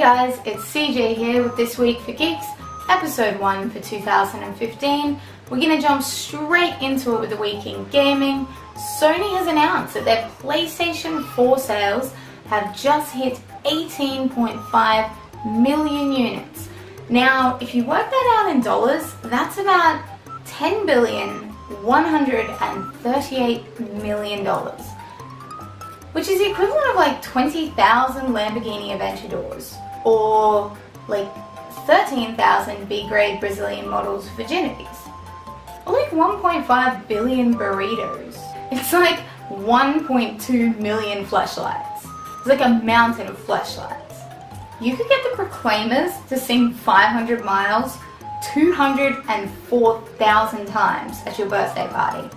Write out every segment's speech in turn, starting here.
guys, it's CJ here with This Week for Geeks, episode 1 for 2015. We're going to jump straight into it with the week in gaming. Sony has announced that their PlayStation 4 sales have just hit 18.5 million units. Now, if you work that out in dollars, that's about $10,138 million. Which is the equivalent of like 20,000 Lamborghini Aventadors or like 13,000 B-grade Brazilian models virginities. Or like 1.5 billion burritos. It's like 1.2 million fleshlights. It's like a mountain of fleshlights. You could get the Proclaimers to sing 500 miles 204,000 times at your birthday party.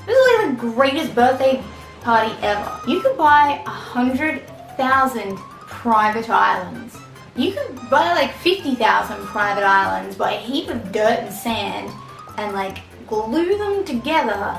This is like the greatest birthday party ever. You could buy 100,000 private islands. You could buy like 50,000 private islands, buy a heap of dirt and sand, and like glue them together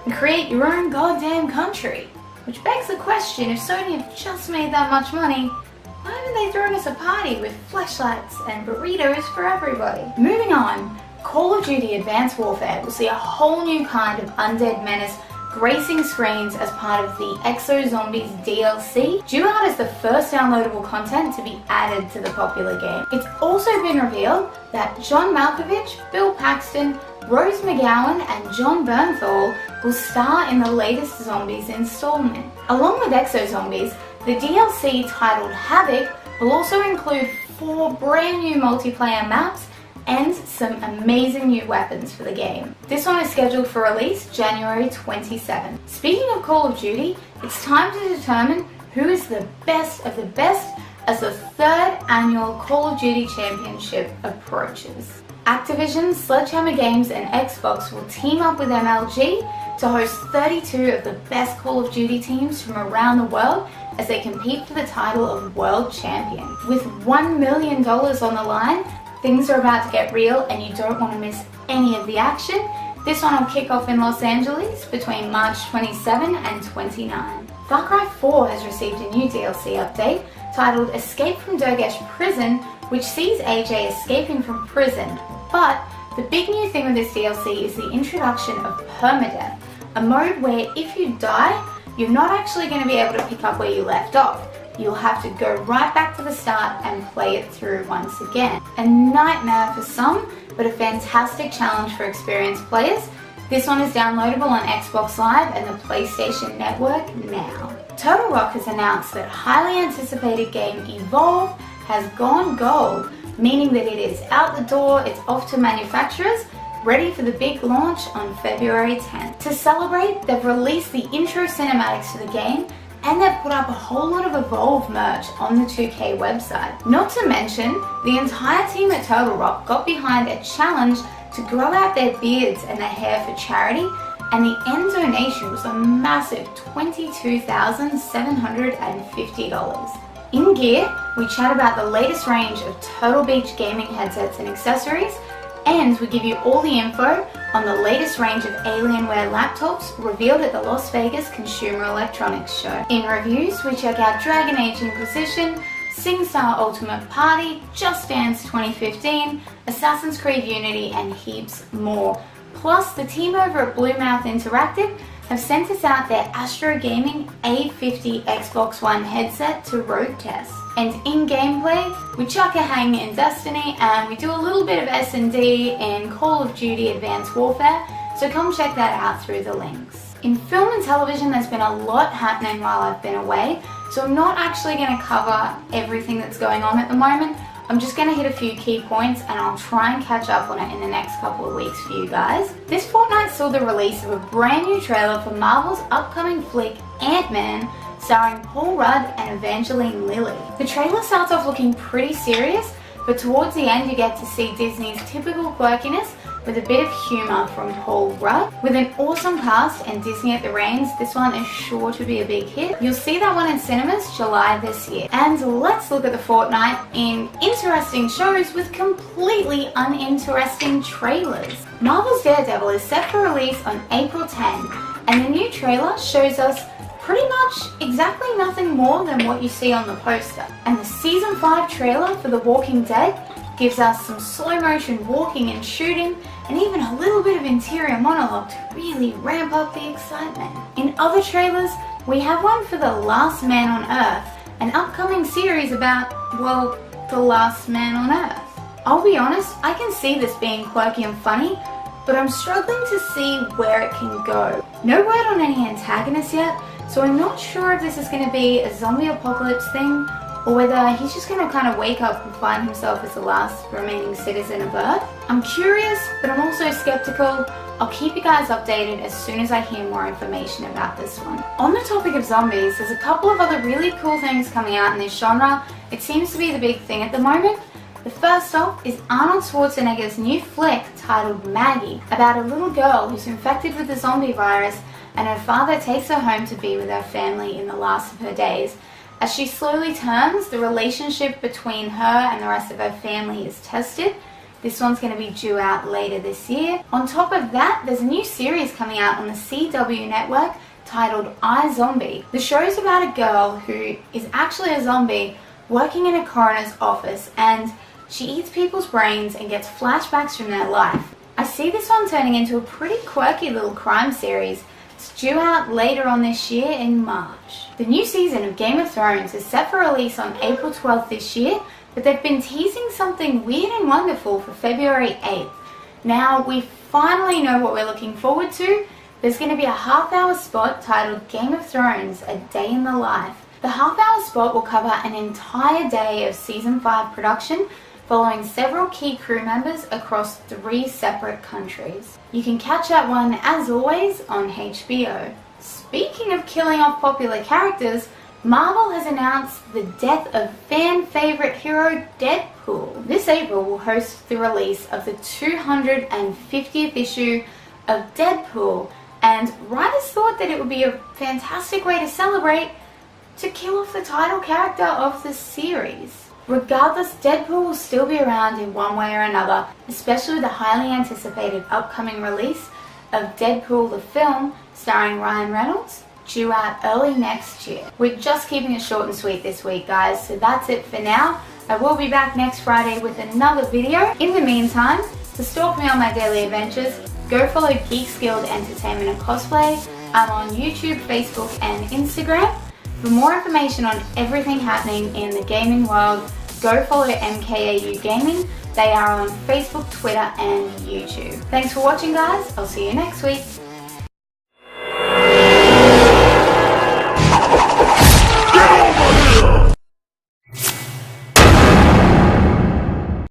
and create your own goddamn country. Which begs the question, if Sony have just made that much money, why haven't they thrown us a party with fleshlights and burritos for everybody? Moving on, Call of Duty Advanced Warfare will see a whole new kind of undead menace gracing screens as part of the iZombie DLC, due out as the first downloadable content to be added to the popular game. It's also been revealed that John Malkovich, Bill Paxton, Rose McGowan and John Bernthal will star in the latest Zombies installment. Along with iZombies, the DLC titled Havoc will also include 4 brand new multiplayer maps and some amazing new weapons for the game. This one is scheduled for release January 27th. Speaking of Call of Duty, it's time to determine who is the best of the best as the 3rd annual Call of Duty Championship approaches. Activision, Sledgehammer Games and Xbox will team up with MLG to host 32 of the best Call of Duty teams from around the world as they compete for the title of World Champion. With $1 million on the line, things are about to get real and you don't want to miss any of the action. This one will kick off in Los Angeles between March 27 and 29. Far Cry 4 has received a new DLC update titled Escape from Durgesh Prison, which sees AJ escaping from prison. But the big new thing with this DLC is the introduction of permadeath, a mode where if you die, you're not actually going to be able to pick up where you left off. You'll have to go right back to the start and play it through once again. A nightmare for some, but a fantastic challenge for experienced players. This one is downloadable on Xbox Live and the PlayStation Network now. Turtle Rock has announced that highly anticipated game Evolve has gone gold, meaning that it is out the door, it's off to manufacturers, ready for the big launch on February 10th. To celebrate, they've released the intro cinematics to the game, and they've put up a whole lot of Evolve merch on the 2K website. Not to mention, the entire team at Turtle Rock got behind a challenge to grow out their beards and their hair for charity, and the end donation was a massive $22,750. In gear, we chat about the latest range of Turtle Beach gaming headsets and accessories, and we give you all the info on the latest range of Alienware laptops revealed at the Las Vegas Consumer Electronics Show. In reviews, we check out Dragon Age Inquisition, SingStar Ultimate Party, Just Dance 2015, Assassin's Creed Unity, and heaps more. Plus, the team over at Bluemouth Interactive have sent us out their Astro Gaming A50 Xbox One headset to road test. And in gameplay, we chuck a hang in Destiny and we do a little bit of S&D in Call of Duty Advanced Warfare, so come check that out through the links. In film and television, there's been a lot happening while I've been away, so I'm not actually going to cover everything that's going on at the moment. I'm just going to hit a few key points and I'll try and catch up on it in the next couple of weeks for you guys. This fortnight saw the release of a brand new trailer for Marvel's upcoming flick Ant-Man, starring Paul Rudd and Evangeline Lilly. The trailer starts off looking pretty serious, but towards the end you get to see Disney's typical quirkiness with a bit of humour from Paul Rudd. With an awesome cast and Disney at the reins, this one is sure to be a big hit. You'll see that one in cinemas July this year. And let's look at the fortnight in interesting shows with completely uninteresting trailers. Marvel's Daredevil is set for release on April 10, and the new trailer shows us pretty much exactly nothing more than what you see on the poster. And the Season 5 trailer for The Walking Dead gives us some slow motion walking and shooting, and even a little bit of interior monologue to really ramp up the excitement. In other trailers, we have one for The Last Man on Earth, an upcoming series about, well, the last man on Earth. I'll be honest, I can see this being quirky and funny, but I'm struggling to see where it can go. No word on any antagonists yet, so I'm not sure if this is going to be a zombie apocalypse thing, or whether he's just going to kind of wake up and find himself as the last remaining citizen of Earth. I'm curious, but I'm also skeptical. I'll keep you guys updated as soon as I hear more information about this one. On the topic of zombies, there's a couple of other really cool things coming out in this genre. It seems to be the big thing at the moment. The first off is Arnold Schwarzenegger's new flick titled Maggie, about a little girl who's infected with the zombie virus and her father takes her home to be with her family in the last of her days. As she slowly turns, the relationship between her and the rest of her family is tested. This one's going to be due out later this year. On top of that, there's a new series coming out on the CW network titled iZombie. The show is about a girl who is actually a zombie working in a coroner's office, and she eats people's brains and gets flashbacks from their life. I see this one turning into a pretty quirky little crime series. It's due out later on this year in March. The new season of Game of Thrones is set for release on April 12th this year, but they've been teasing something weird and wonderful for February 8th. Now, we finally know what we're looking forward to. There's going to be a half-hour spot titled Game of Thrones, A Day in the Life. The half-hour spot will cover an entire day of Season 5 production, following several key crew members across 3 separate countries. You can catch that one, as always, on HBO. Speaking of killing off popular characters, Marvel has announced the death of fan favorite hero Deadpool. This April will host the release of the 250th issue of Deadpool, and writers thought that it would be a fantastic way to celebrate to kill off the title character of the series. Regardless, Deadpool will still be around in one way or another, especially with the highly anticipated upcoming release of Deadpool the film starring Ryan Reynolds, due out early next year. We're just keeping it short and sweet this week, guys, so that's it for now. I will be back next Friday with another video. In the meantime, to stalk me on my daily adventures, go follow Geeks Guild Entertainment and Cosplay. I'm on YouTube, Facebook, and Instagram. For more information on everything happening in the gaming world, go follow MKAU Gaming. They are on Facebook, Twitter, and YouTube. Thanks for watching, guys. I'll see you next week.